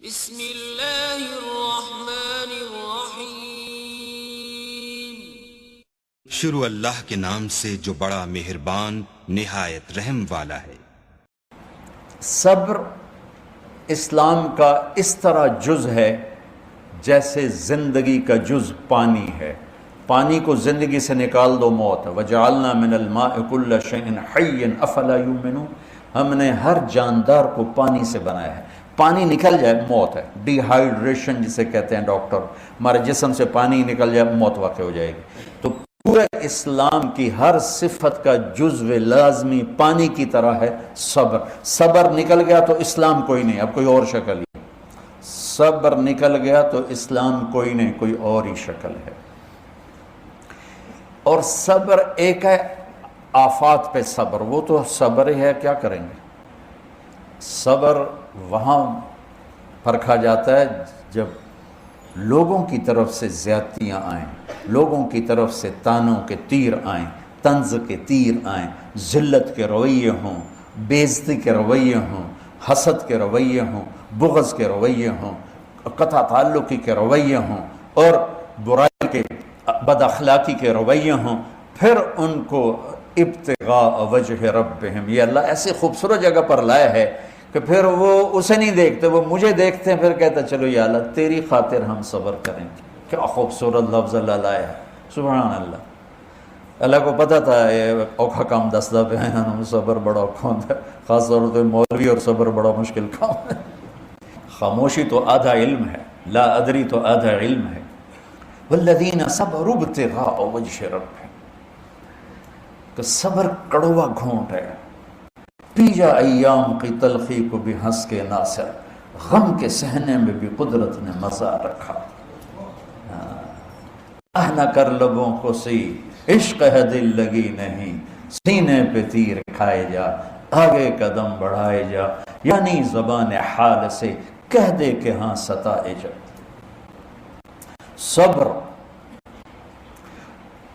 بسم اللہ الرحمن الرحیم۔ شروع اللہ کے نام سے جو بڑا مہربان نہایت رحم والا ہے۔ صبر اسلام کا اس طرح جز ہے جیسے زندگی کا جز پانی ہے۔ پانی کو زندگی سے نکال دو موت ہے۔ وَجَعَلْنَا مِنَ الْمَاءِ كُلَّ شَيْءٍ حَيٍّ أَفَلَا يُؤْمِنُونَ، ہم نے ہر جاندار کو پانی سے بنایا ہے۔ پانی نکل جائے موت ہے، ڈی ہائیڈریشن جسے کہتے ہیں ڈاکٹر، ہمارے جسم سے پانی نکل جائے موت واقع ہو جائے گی۔ تو پورے اسلام کی ہر صفت کا جزو لازمی پانی کی طرح ہے صبر۔ صبر نکل گیا تو اسلام کوئی نہیں، اب کوئی اور شکل ہی۔ صبر نکل گیا تو اسلام کوئی نہیں، کوئی اور ہی شکل ہے۔ اور صبر ایک ہے آفات پہ صبر، وہ تو صبر ہی ہے، کیا کریں گے۔ صبر وہاں پرکھا جاتا ہے جب لوگوں کی طرف سے زیادتیاں آئیں، لوگوں کی طرف سے تانوں کے تیر آئیں، طنز کے تیر آئیں، ذلت کے رویے ہوں، بےعزتی کے رویے ہوں، حسد کے رویے ہوں، بغض کے رویے ہوں، قطع تعلقی کے رویے ہوں، اور برائی کے بد اخلاقی کے رویے ہوں، پھر ان کو ابتغاء وجہ ربہم، یہ اللہ ایسی خوبصورت جگہ پر لایا ہے کہ پھر وہ اسے نہیں دیکھتے، وہ مجھے دیکھتے ہیں، پھر کہتا چلو یا اللہ تیری خاطر ہم صبر کریں گے۔ کیا خوبصورت لفظ اللہ لایا ہے، سبحان اللہ۔ اللہ کو پتہ تھا یہ اوکھا کام دستا پہ ہیں، صبر بڑا اوکھا ہوتا ہے، خاص طور پہ مولوی، اور صبر بڑا مشکل کام ہے۔ خاموشی تو آدھا علم ہے، لا ادری تو آدھا علم ہے۔ والذین صبروا ابتغاء وجہ ربہم، کہ صبر کڑوا گھونٹ ہے، پی جا ایام کی تلخی کو بھی ہنس کے ناصر، غم کے سہنے میں بھی قدرت نے مزہ رکھا۔ نہ کر لبوں کو سی عشق ہے دل لگی نہیں، سینے پہ تیر کھائے جا آگے قدم بڑھائے جا، یعنی زبان حال سے کہہ دے کہ ہاں ستائے جا۔ صبر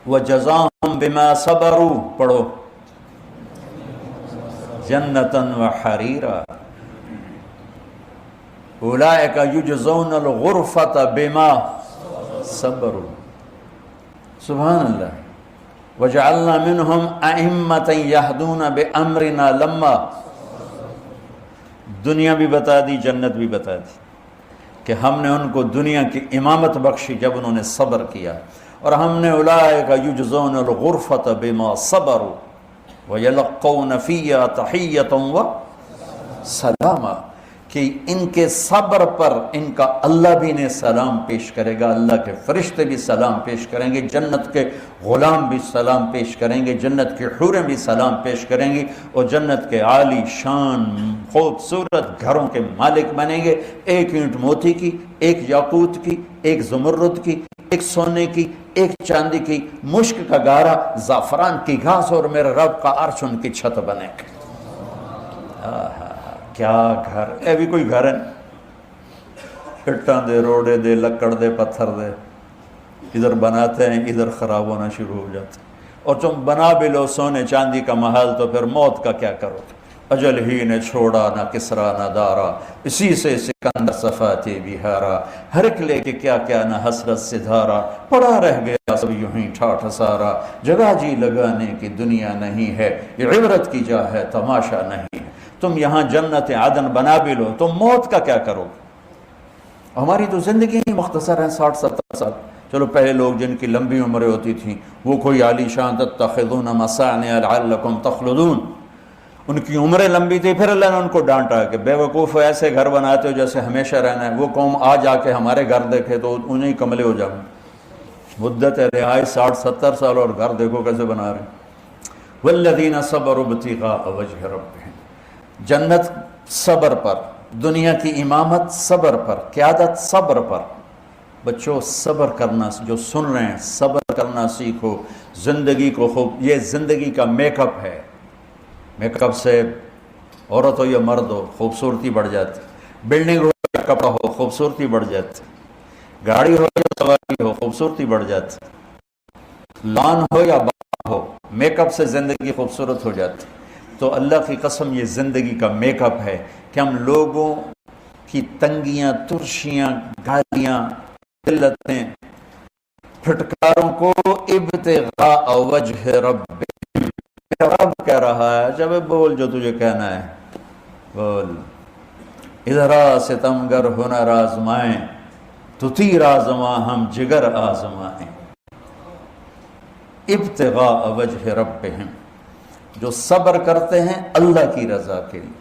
وجزاہم بما صبروا، پڑھو جنتاً وحریرا اولئک یجزون الغرفۃ بما صبروا، سبحان اللہ۔ وجعلنا منہم ائمۃ یہدون بامرنا لما، دنیا بھی بتا دی، جنت بھی بتا دی کہ ہم نے ان کو دنیا کی امامت بخشی جب انہوں نے صبر کیا، اور ہم نے اولئک یجزون الغرفۃ بما صبروا وَيَلَقَّوْنَ فِيهَا تَحِيَّةً وَسَلَامًا، کہ ان کے صبر پر ان کا اللہ بھی نے سلام پیش کرے گا، اللہ کے فرشتے بھی سلام پیش کریں گے، جنت کے غلام بھی سلام پیش کریں گے، جنت کی حوریں بھی سلام پیش کریں گی، اور جنت کے عالی شان خوبصورت گھروں کے مالک بنیں گے، ایک اینٹ موتی کی، ایک یاقوت کی، ایک زمرد کی، ایک سونے کی، ایک چاندی کی، مشک کا گارا، زعفران کی گھاس، اور میرے رب کا عرش ان کی چھت بنے گا۔ کیا گھر، اے بھی کوئی گھر ہے، اٹھاں دے، روڑے دے، لکڑ دے، پتھر دے، ادھر بناتے ہیں ادھر خراب ہونا شروع ہو جاتے ہیں، اور تم بنا بھی لو سونے چاندی کا محل تو پھر موت کا کیا کرو گے؟ اجل ہی نے چھوڑا نہ کسرا نہ دارا، اسی سے سکندر صفاتی بہارا، ہر ایک لے کے کیا کیا نہ حسرت سے دھارا، پڑا رہ گیا سب یوں ہی ٹھاٹھ سارا، جگہ جی لگانے کی دنیا نہیں ہے، یہ عبرت کی جا ہے تماشا نہیں ہے۔ تم یہاں جنت عدن بنا بھی لو، تم موت کا کیا کرو گے؟ ہماری تو زندگی ہی مختصر ہے، 60-70 سال۔ چلو پہلے لوگ جن کی لمبی عمریں ہوتی تھیں وہ کوئی عالی شان تتخذون مصانع لعلکم تخلدون، ان کی عمریں لمبی تھی، پھر اللہ نے ان کو ڈانٹا کہ بے وقوف ایسے گھر بناتے ہو جیسے ہمیشہ رہنا ہے، وہ قوم آ جا کے ہمارے گھر دیکھے تو انہیں کملے ہو جاؤں۔ مدت رہائی 60-70 سال اور گھر دیکھو کیسے بنا رہے ہیں۔ والذین صبروا ابتغاء وجہ ربہم، جنت صبر پر، دنیا کی امامت صبر پر، قیادت صبر پر۔ بچوں صبر کرنا، جو سن رہے ہیں صبر کرنا سیکھو، زندگی کو خوب، یہ زندگی کا میک اپ ہے، میک اپ سے عورت ہو یا مرد ہو خوبصورتی بڑھ جاتی، بلڈنگ ہو یا کپڑا ہو خوبصورتی بڑھ جاتی، گاڑی ہو یا سواری ہو خوبصورتی بڑھ جاتی، لان ہو یا باغ ہو، میک اپ سے زندگی خوبصورت ہو جاتی۔ تو اللہ کی قسم یہ زندگی کا میک اپ ہے کہ ہم لوگوں کی تنگیاں، ترشیاں، گالیاں، ذلتیں، پھٹکاروں کو ابتغاء وجہ رب، رب کہہ رہا ہے جب بول جو تجھے کہنا ہے بول. ادھر آ ستمگر ہنر آزمائیں، تو تیر آزماں ہم جگر آزمائیں. ابتغاء وجہ ربہم، جو صبر کرتے ہیں اللہ کی رضا کے لیے.